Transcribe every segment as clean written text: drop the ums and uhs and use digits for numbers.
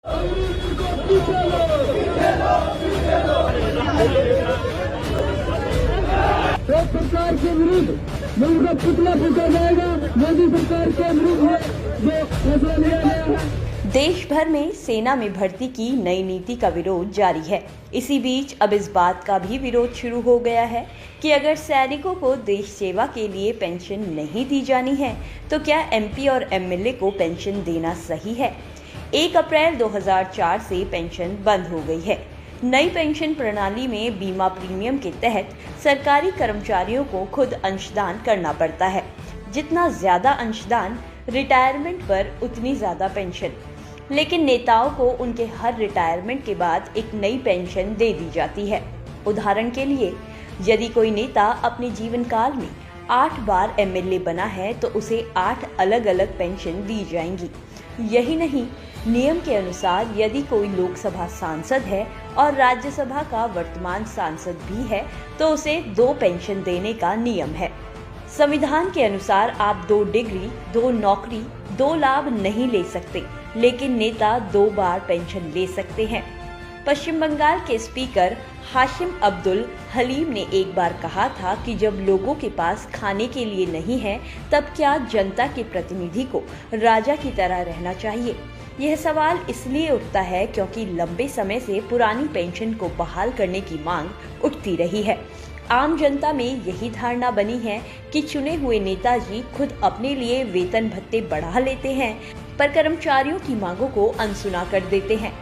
सरकार के विरुद्ध मुल्क का पुतला फूका जाएगा। मोदी सरकार के विरुद्ध है जो फैसला लिया गया है। देश भर में सेना में भर्ती की नई नीति का विरोध जारी है। इसी बीच अब इस बात का भी विरोध शुरू हो गया है कि अगर सैनिकों को देश सेवा के लिए पेंशन नहीं दी जानी है तो क्या एमपी और एमएलए को पेंशन देना सही है। 1 अप्रैल 2004 से पेंशन बंद हो गई है। नई पेंशन प्रणाली में बीमा प्रीमियम के तहत सरकारी कर्मचारियों को खुद अंशदान करना पड़ता है। जितना ज्यादा अंशदान, रिटायरमेंट पर उतनी ज्यादा पेंशन। लेकिन नेताओं को उनके हर रिटायरमेंट के बाद एक नई पेंशन दे दी जाती है। उदाहरण के लिए, यदि कोई नेता अपने जीवन काल में 8 बार एमएलए बना है तो उसे 8 अलग अलग पेंशन दी जाएंगी। यही नहीं, नियम के अनुसार यदि कोई लोकसभा सांसद है और राज्यसभा का वर्तमान सांसद भी है तो उसे 2 पेंशन देने का नियम है। संविधान के अनुसार आप 2 डिग्री, 2 नौकरी, 2 लाभ नहीं ले सकते, लेकिन नेता 2 बार पेंशन ले सकते हैं। पश्चिम बंगाल के स्पीकर हाशिम अब्दुल हलीम ने एक बार कहा था कि जब लोगों के पास खाने के लिए नहीं है तब क्या जनता के प्रतिनिधि को राजा की तरह रहना चाहिए। यह सवाल इसलिए उठता है क्योंकि लंबे समय से पुरानी पेंशन को बहाल करने की मांग उठती रही है। आम जनता में यही धारणा बनी है कि चुने हुए नेताजी खुद अपने लिए वेतन भत्ते बढ़ा लेते हैं, पर कर्मचारियों की मांगों को अनसुना कर देते हैं।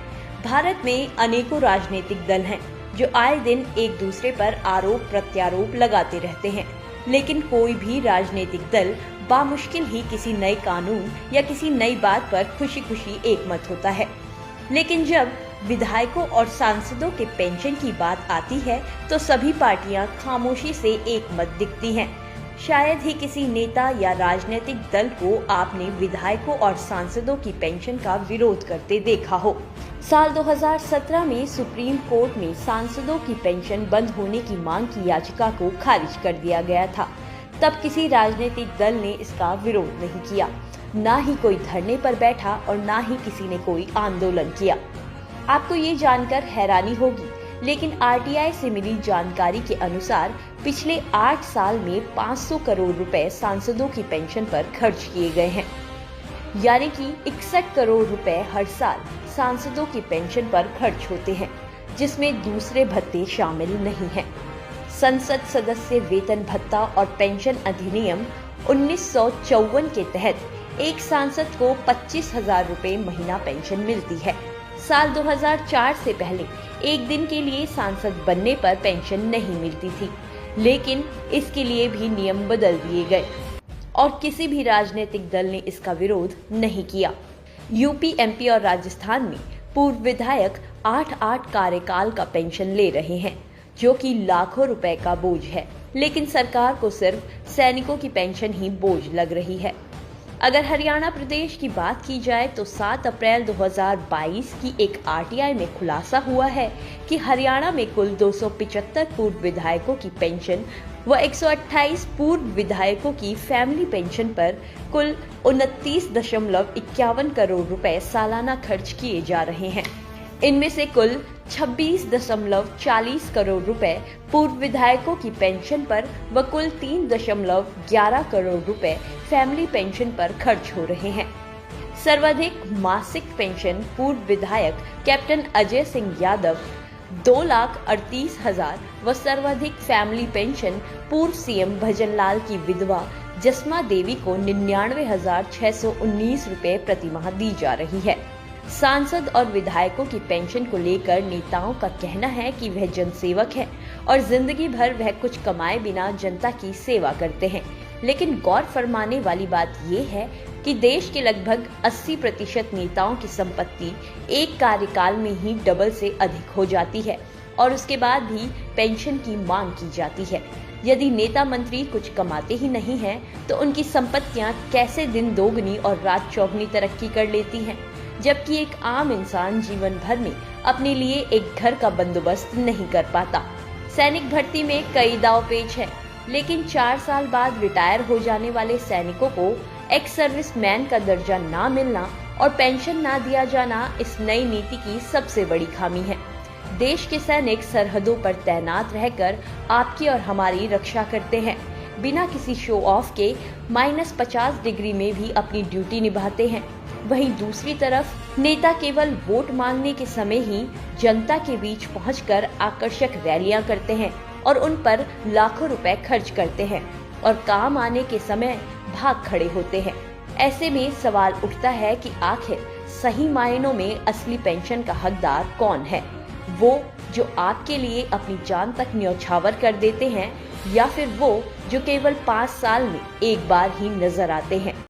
भारत में अनेकों राजनीतिक दल हैं जो आए दिन एक दूसरे पर आरोप प्रत्यारोप लगाते रहते हैं, लेकिन कोई भी राजनीतिक दल बामुश्किल ही किसी नए कानून या किसी नई बात पर खुशी खुशी एकमत होता है। लेकिन जब विधायकों और सांसदों के पेंशन की बात आती है तो सभी पार्टियां खामोशी से एकमत दिखती हैं। शायद ही किसी नेता या राजनीतिक दल को आपने विधायकों और सांसदों की पेंशन का विरोध करते देखा हो। साल 2017 में सुप्रीम कोर्ट में सांसदों की पेंशन बंद होने की मांग की याचिका को खारिज कर दिया गया था। तब किसी राजनीतिक दल ने इसका विरोध नहीं किया, ना ही कोई धरने पर बैठा और ना ही किसी ने कोई आंदोलन किया। आपको ये जानकर हैरानी होगी, लेकिन आरटीआई से मिली जानकारी के अनुसार पिछले 8 साल में 500 करोड़ रुपए सांसदों की पेंशन पर खर्च किए गए हैं। यानी कि 61 करोड़ रुपए हर साल सांसदों की पेंशन पर खर्च होते हैं, जिसमें दूसरे भत्ते शामिल नहीं हैं। संसद सदस्य वेतन भत्ता और पेंशन अधिनियम 1954 के तहत एक सांसद को 25,000 रुपए महीना पेंशन मिलती है। साल 2004 से पहले एक दिन के लिए सांसद बनने पर पेंशन नहीं मिलती थी, लेकिन इसके लिए भी नियम बदल दिए गए और किसी भी राजनीतिक दल ने इसका विरोध नहीं किया। यूपी, एमपी और राजस्थान में पूर्व विधायक 8-8 कार्यकाल का पेंशन ले रहे हैं, जो कि लाखों रुपए का बोझ है। लेकिन सरकार को सिर्फ सैनिकों की पेंशन ही बोझ लग रही है। अगर हरियाणा प्रदेश की बात की जाए तो 7 अप्रैल 2022 की एक आरटीआई में खुलासा हुआ है कि हरियाणा में कुल 275 पूर्व विधायकों की पेंशन व 128 पूर्व विधायकों की फैमिली पेंशन पर कुल 29.51 करोड़ रुपए सालाना खर्च किए जा रहे हैं। इनमें से कुल 26.40 करोड़ रुपए पूर्व विधायकों की पेंशन पर व कुल 3.11 करोड़ रुपए फैमिली पेंशन पर खर्च हो रहे हैं। सर्वाधिक मासिक पेंशन पूर्व विधायक कैप्टन अजय सिंह यादव 2,38,000 व सर्वाधिक फैमिली पेंशन पूर्व सीएम भजनलाल की विधवा जसमा देवी को 99,619 रुपए प्रति माह दी जा रही है। सांसद और विधायकों की पेंशन को लेकर नेताओं का कहना है कि वह जनसेवक है और जिंदगी भर वह कुछ कमाए बिना जनता की सेवा करते हैं। लेकिन गौर फरमाने वाली बात ये है कि देश के लगभग 80% नेताओं की संपत्ति एक कार्यकाल में ही डबल से अधिक हो जाती है और उसके बाद भी पेंशन की मांग की जाती है। यदि नेता मंत्री कुछ कमाते ही नहीं हैं, तो उनकी संपत्तियां कैसे दिन दोगुनी और रात चौगुनी तरक्की कर लेती हैं, जबकि एक आम इंसान जीवन भर में अपने लिए एक घर का बंदोबस्त नहीं कर पाता। सैनिक भर्ती में कई दांवपेच है, लेकिन 4 साल बाद रिटायर हो जाने वाले सैनिकों को एक्स सर्विस मैन का दर्जा ना मिलना और पेंशन ना दिया जाना इस नई नीति की सबसे बड़ी खामी है। देश के सैनिक सरहदों पर तैनात रहकर आपकी और हमारी रक्षा करते हैं। बिना किसी शो ऑफ के -50 डिग्री में भी अपनी ड्यूटी निभाते हैं। वहीं दूसरी तरफ नेता केवल वोट मांगने के समय ही जनता के बीच पहुंचकर आकर्षक रैलियां करते हैं और उन पर लाखों रुपए खर्च करते हैं और काम आने के समय भाग खड़े होते हैं। ऐसे में सवाल उठता है कि आखिर सही मायनों में असली पेंशन का हकदार कौन है? वो जो आपके लिए अपनी जान तक न्यौछावर कर देते हैं या फिर वो जो केवल 5 साल में एक बार ही नजर आते हैं?